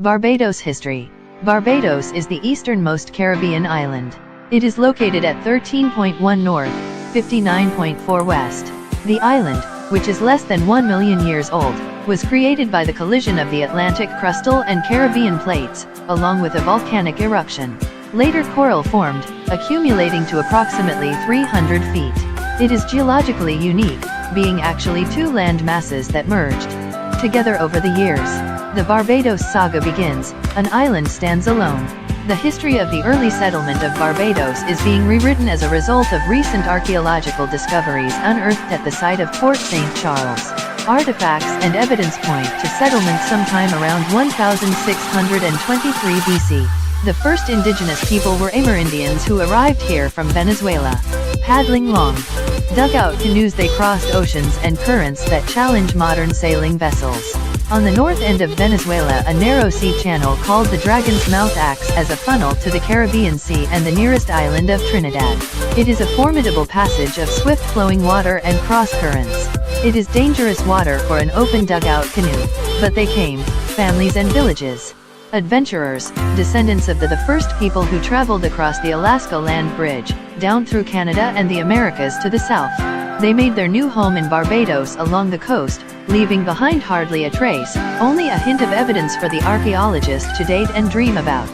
Barbados history. Barbados is the easternmost Caribbean island. It is located at 13.1 north, 59.4 west. The island, which is less than 1 million years old, was created by the collision of the Atlantic crustal and Caribbean plates, along with a volcanic eruption. Later coral formed, accumulating to approximately 300 feet. It is geologically unique, being actually two land masses that merged together over the years. The Barbados saga begins. An island stands alone. The history of the early settlement of Barbados is being rewritten as a result of recent archaeological discoveries unearthed at the site of Port St. Charles. Artifacts and evidence point to settlement sometime around 1623 BC. The first indigenous people were Amerindians who arrived here from Venezuela. Paddling long, dugout canoes, they crossed oceans and currents that challenge modern sailing vessels. On the north end of Venezuela, a narrow sea channel called the Dragon's Mouth acts as a funnel to the Caribbean Sea and the nearest island of Trinidad. It is a formidable passage of swift-flowing water and cross-currents. It is dangerous water for an open dugout canoe, but they came, families and villages. Adventurers, descendants of the first people who traveled across the Alaska Land Bridge, down through Canada and the Americas to the south. They made their new home in Barbados along the coast, leaving behind hardly a trace, only a hint of evidence for the archaeologist to date and dream about.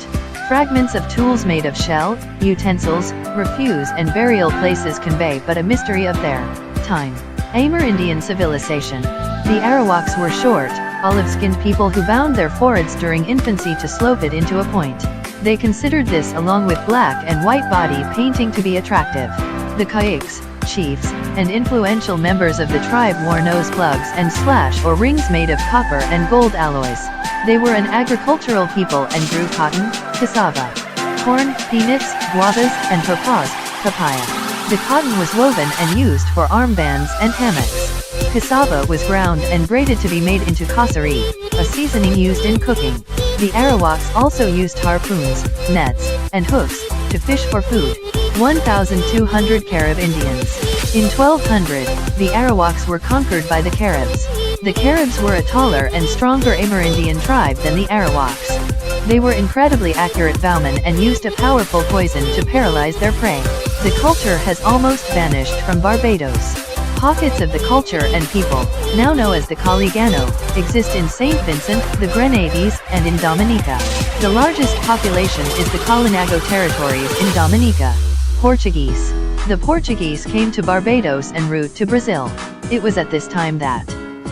Fragments of tools made of shell, utensils, refuse and burial places convey but a mystery of their time. Amerindian civilization. The Arawaks were short, olive-skinned people who bound their foreheads during infancy to slope it into a point. They considered this along with black and white body painting to be attractive. The Kayaks, chiefs, and influential members of the tribe wore nose plugs and slash or rings made of copper and gold alloys. They were an agricultural people and grew cotton, cassava, corn, peanuts, guavas, and papaya. The cotton was woven and used for armbands and hammocks. Cassava was ground and grated to be made into kasari, a seasoning used in cooking. The Arawaks also used harpoons, nets, and hooks to fish for food. 1,200 Carib Indians. In 1200, the Arawaks were conquered by the Caribs. The Caribs were a taller and stronger Amerindian tribe than the Arawaks. They were incredibly accurate bowmen and used a powerful poison to paralyze their prey. The culture has almost vanished from Barbados. Pockets of the culture and people, now known as the Caligano, exist in St. Vincent, the Grenadines, and in Dominica. The largest population is the Kalinago territories in Dominica. Portuguese. The Portuguese came to Barbados en route to Brazil. It was at this time that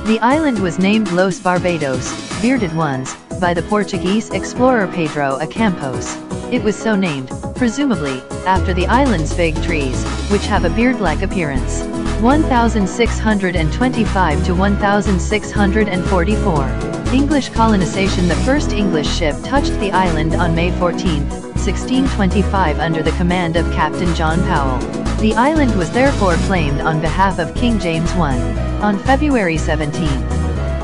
the island was named Los Barbados, Bearded Ones, by the Portuguese explorer Pedro a Campos. It was so named, presumably, after the island's fig trees, which have a beard-like appearance. 1625 to 1644. English colonization. The first English ship touched the island on May 14, 1625 under the command of Captain John Powell. The island was therefore claimed on behalf of King James I. On February 17,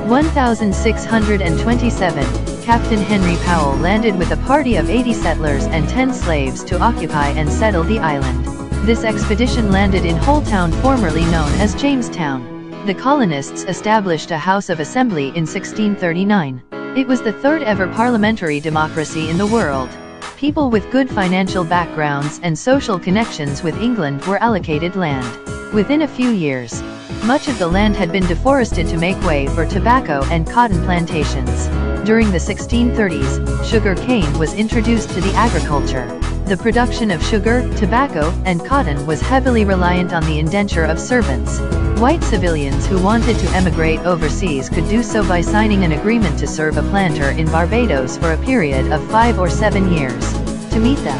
1627, Captain Henry Powell landed with a party of 80 settlers and 10 slaves to occupy and settle the island. This expedition landed in Hull Town, formerly known as Jamestown. The colonists established a House of Assembly in 1639. It was the third ever parliamentary democracy in the world. People with good financial backgrounds and social connections with England were allocated land. Within a few years, much of the land had been deforested to make way for tobacco and cotton plantations. During the 1630s, sugar cane was introduced to the agriculture. The production of sugar, tobacco, and cotton was heavily reliant on the indenture of servants. White civilians who wanted to emigrate overseas could do so by signing an agreement to serve a planter in Barbados for a period of 5 or 7 years. To meet the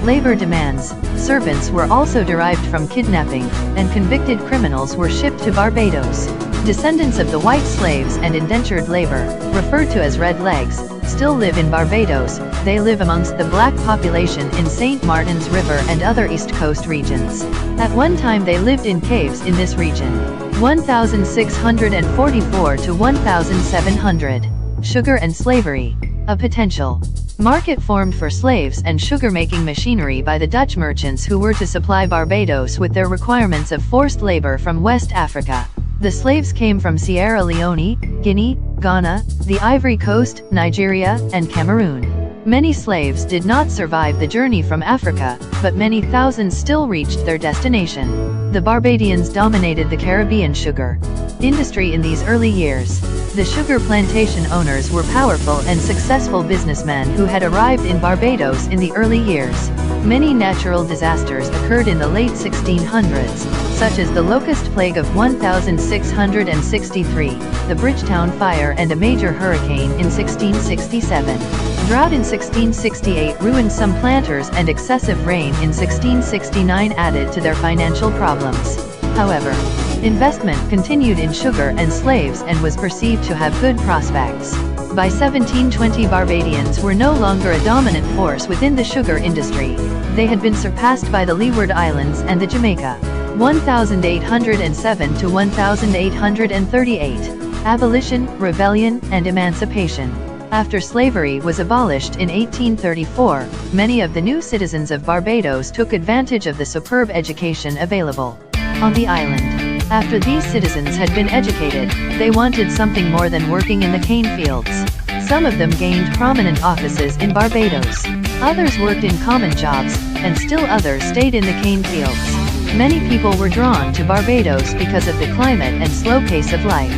labor demands, servants were also derived from kidnapping, and convicted criminals were shipped to Barbados. Descendants of the white slaves and indentured labor, referred to as red legs, still live in Barbados. They live amongst the black population in St. Martin's River and other East Coast regions. At one time they lived in caves in this region. 1644 to 1700. Sugar and slavery. A potential market formed for slaves and sugar-making machinery by the Dutch merchants who were to supply Barbados with their requirements of forced labor from West Africa. The slaves came from Sierra Leone, Guinea, Ghana, the Ivory Coast, Nigeria, and Cameroon. Many slaves did not survive the journey from Africa, but many thousands still reached their destination. The Barbadians dominated the Caribbean sugar industry in these early years. The sugar plantation owners were powerful and successful businessmen who had arrived in Barbados in the early years. Many natural disasters occurred in the late 1600s, such as the locust plague of 1663, the Bridgetown fire and a major hurricane in 1667. Drought in 1668 ruined some planters, and excessive rain in 1669 added to their financial problems. However, investment continued in sugar and slaves and was perceived to have good prospects. By 1720, Barbadians were no longer a dominant force within the sugar industry. They had been surpassed by the Leeward Islands and the Jamaica. 1807 to 1838. Abolition, Rebellion, and Emancipation. After slavery was abolished in 1834, many of the new citizens of Barbados took advantage of the superb education available on the island. After these citizens had been educated, they wanted something more than working in the cane fields. Some of them gained prominent offices in Barbados. Others worked in common jobs, and still others stayed in the cane fields. Many people were drawn to Barbados because of the climate and slow pace of life.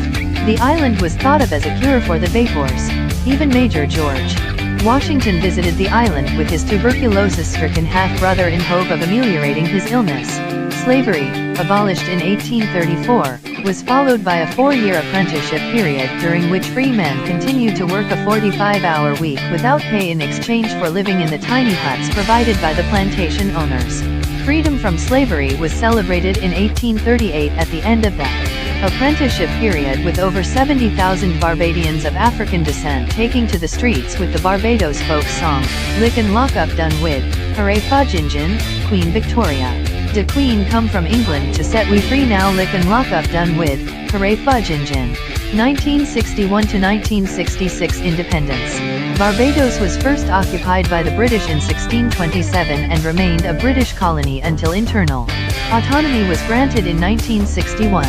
The island was thought of as a cure for the vapors. Even Major George Washington visited the island with his tuberculosis-stricken half-brother in hope of ameliorating his illness. Slavery, abolished in 1834, was followed by a 4-year apprenticeship period during which free men continued to work a 45-hour week without pay in exchange for living in the tiny huts provided by the plantation owners. Freedom from slavery was celebrated in 1838 at the end of that apprenticeship period, with over 70,000 Barbadians of African descent taking to the streets with the Barbados folk song, Lick and Lock Up Done With, Hooray Fudgingin, Queen Victoria. De Queen come from England to set we free now, lick and lock up done with, hooray Fudgingin. 1961 to 1966 Independence. Barbados was first occupied by the British in 1627 and remained a British colony until internal autonomy was granted in 1961.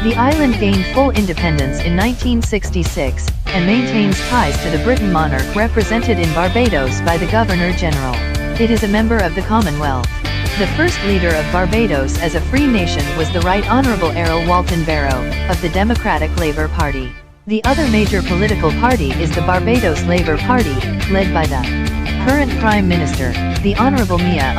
The island gained full independence in 1966, and maintains ties to the Briton monarch represented in Barbados by the Governor-General. It is a member of the Commonwealth. The first leader of Barbados as a free nation was the Right Honourable Errol Walton Barrow, of the Democratic Labour Party. The other major political party is the Barbados Labour Party, led by the current Prime Minister, the Honourable Mia